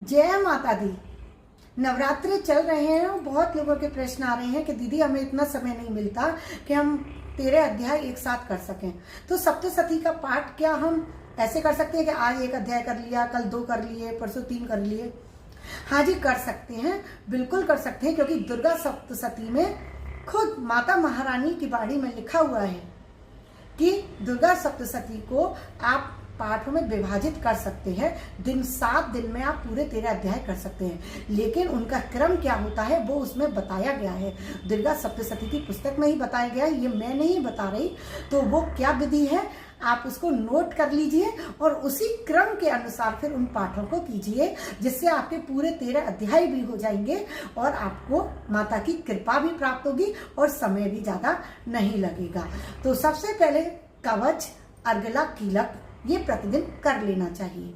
जय माता दी। नवरात्रि चल रहे हैं और बहुत लोगों के प्रश्न आ रहे हैं कि दीदी हमें इतना समय नहीं मिलता कि हम 13 अध्याय एक साथ कर सकें। तो सप्तशती का पाठ क्या हम ऐसे कर सकते हैं कि आज एक अध्याय कर लिया, कल 2 कर लिए, परसों 3 कर लिए? हाँ जी, कर सकते हैं, बिल्कुल कर सकते हैं, क्योंकि दुर्गा सप्तशती में खुद माता महारानी की बाणी में लिखा हुआ है कि दुर्गा सप्तशती को आप पाठों में विभाजित कर सकते हैं। 7 दिन में आप पूरे 13 अध्याय कर सकते हैं, लेकिन उनका क्रम क्या होता है वो उसमें बताया गया है। दुर्गा सप्तशती की पुस्तक में ही बताया गया है, ये मैं नहीं बता रही। तो वो क्या विधि है आप उसको नोट कर लीजिए और उसी क्रम के अनुसार फिर उन पाठों को कीजिए, जिससे आपके पूरे 13 अध्याय भी हो जाएंगे और आपको माता की कृपा भी प्राप्त होगी और समय भी ज्यादा नहीं लगेगा। तो सबसे पहले कवच, अर्गला, कीलक ये प्रतिदिन कर लेना चाहिए।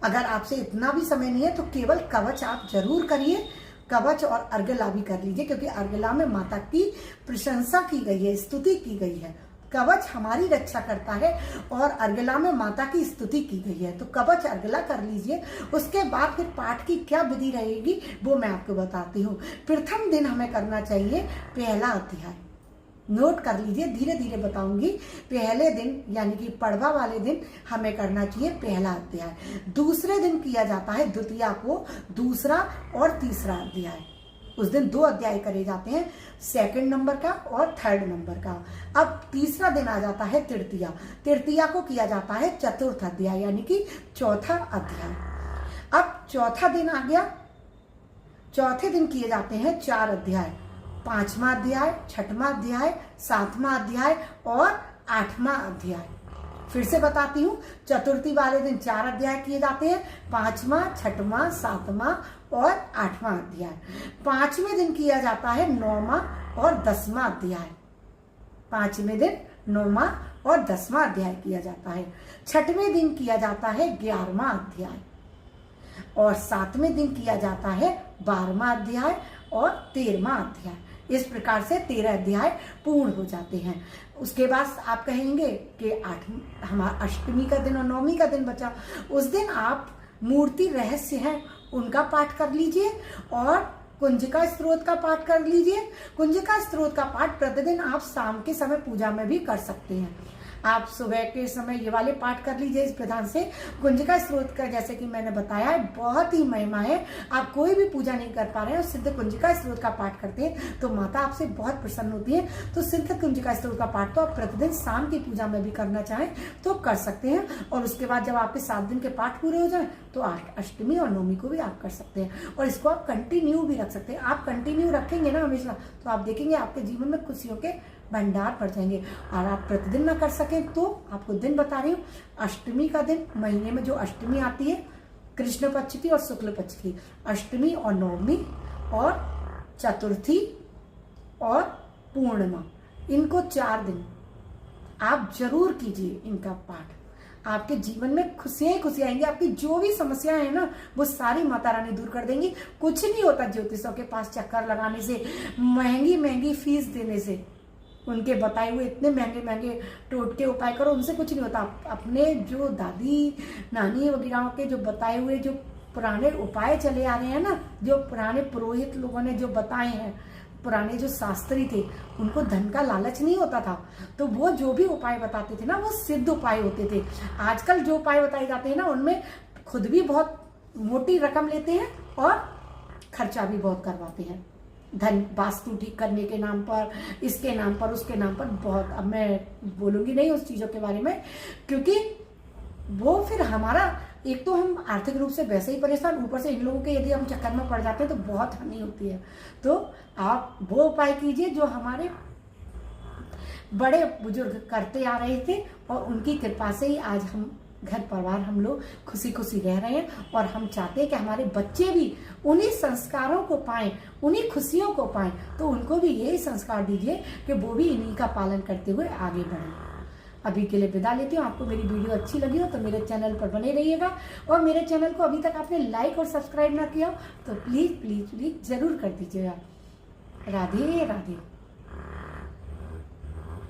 अगर आपसे इतना भी समय नहीं है तो केवल कवच आप जरूर करिए। कवच और अर्गला भी कर लीजिए, क्योंकि अर्गला में माता की प्रशंसा की गई है, स्तुति की गई है। कवच हमारी रक्षा करता है और अर्गला में माता की स्तुति की गई है। तो कवच अर्गला कर लीजिए। उसके बाद फिर पाठ की क्या विधि रहेगी वो मैं आपको बताती हूँ। प्रथम दिन हमें करना चाहिए पहला अध्याय। नोट कर लीजिए, धीरे धीरे बताऊंगी। पहले दिन यानी कि पड़वा वाले दिन हमें करना चाहिए पहला अध्याय। दूसरे दिन किया जाता है द्वितीया को दूसरा और तीसरा अध्याय। उस दिन 2 अध्याय करे जाते हैं, 2nd नंबर का और 3rd नंबर का। अब तीसरा दिन आ जाता है तृतीया। तृतीया को किया जाता है चतुर्थ अध्याय यानी कि चौथा अध्याय। अब चौथा दिन आ गया, चौथे दिन किए जाते हैं 4 अध्याय। 5वां अध्याय, 6वां अध्याय, 7वां अध्याय और 8वां अध्याय। फिर से बताती हूँ, चतुर्थी वाले दिन 4 अध्याय किए जाते हैं, 5वां, 6वां, 7वां और 8वां अध्याय। 5वें दिन किया जाता है 9वां और 10वां अध्याय। 5वें दिन 9वां और 10वां अध्याय किया जाता है। 6वें दिन किया जाता है 11वां अध्याय और 7वें दिन किया जाता है 12वां अध्याय और 13वां अध्याय। इस प्रकार से 13 अध्याय पूर्ण हो जाते हैं। उसके बाद आप कहेंगे कि हमारा अष्टमी का दिन और नवमी का दिन बचा। उस दिन आप मूर्ति रहस्य है उनका पाठ कर लीजिए और कुंजिका स्तोत्र का पाठ कर लीजिए। कुंजिका स्तोत्र का पाठ प्रतिदिन आप शाम के समय पूजा में भी कर सकते हैं। आप सुबह के समय ये वाले पाठ कर लीजिए इस प्रधान से। कुंजिका स्तोत्र का जैसे कि मैंने बताया है बहुत ही महिमा है। आप कोई भी पूजा नहीं कर पा रहे हैं और सिद्ध कुंजिका स्तोत्र का पाठ करते हैं तो माता आपसे बहुत प्रसन्न होती है। तो सिद्ध कुंजिका स्तोत्र का पाठ तो आप प्रतिदिन शाम की पूजा में भी करना चाहें तो कर सकते हैं। और उसके बाद जब आपके 7 दिन के पाठ पूरे हो जाए तो अष्टमी और नवमी को भी आप कर सकते हैं और इसको आप कंटिन्यू भी रख सकते हैं। आप कंटिन्यू रखेंगे ना हमेशा तो आप देखेंगे आपके जीवन में खुशियों के भंडार भर जाएंगे। और आप प्रतिदिन ना कर सकें तो आपको दिन बता रही हूँ। अष्टमी का दिन, महीने में जो अष्टमी आती है कृष्ण पक्ष की और शुक्ल पक्ष की, अष्टमी और नवमी और चतुर्थी और पूर्णिमा, इनको 4 दिन आप जरूर कीजिए इनका पाठ। आपके जीवन में खुशियां ही खुशियां आएंगी। आपकी जो भी समस्याएं हैं ना वो सारी माता रानी दूर कर देंगी। कुछ नहीं होता ज्योतिषों के पास चक्कर लगाने से, महंगी महंगी फीस देने से। उनके बताए हुए इतने महंगे महंगे टोटके उपाय करो, उनसे कुछ नहीं होता। अपने जो दादी नानी वगैरह के जो बताए हुए जो पुराने उपाय चले आ रहे हैं ना, जो पुराने पुरोहित लोगों ने जो बताए हैं, पुराने जो शास्त्री थे, उनको धन का लालच नहीं होता था। तो वो जो भी उपाय बताते थे ना वो सिद्ध उपाय होते थे। आजकल जो उपाय बताए जाते हैं ना उनमें खुद भी बहुत मोटी रकम लेते हैं और खर्चा भी बहुत करवाते हैं। धन वास्तु ठीक करने के नाम पर, इसके नाम पर, उसके नाम पर बहुत। अब मैं बोलूंगी नहीं उस चीजों के बारे में, क्योंकि वो फिर हमारा एक तो हम आर्थिक रूप से वैसे ही परेशान, ऊपर से इन लोगों के यदि हम चक्कर में पड़ जाते हैं तो बहुत हानि होती है। तो आप वो उपाय कीजिए जो हमारे बड़े बुजुर्ग करते आ रहे थे और उनकी कृपा से ही आज हम घर परिवार हम लोग खुशी खुशी रह रहे हैं। और हम चाहते हैं कि हमारे बच्चे भी उन्हीं संस्कारों को पाएं, उन्हीं खुशियों को पाएं। तो उनको भी यही संस्कार दीजिए कि वो भी इन्हीं का पालन करते हुए आगे बढ़ें। अभी के लिए विदा लेती हूँ। आपको मेरी वीडियो अच्छी लगी हो तो मेरे चैनल पर बने रहिएगा और मेरे चैनल को अभी तक आपने लाइक और सब्सक्राइब ना किया हो तो प्लीज प्लीज प्लीज जरूर कर दीजिएगा। राधे राधे।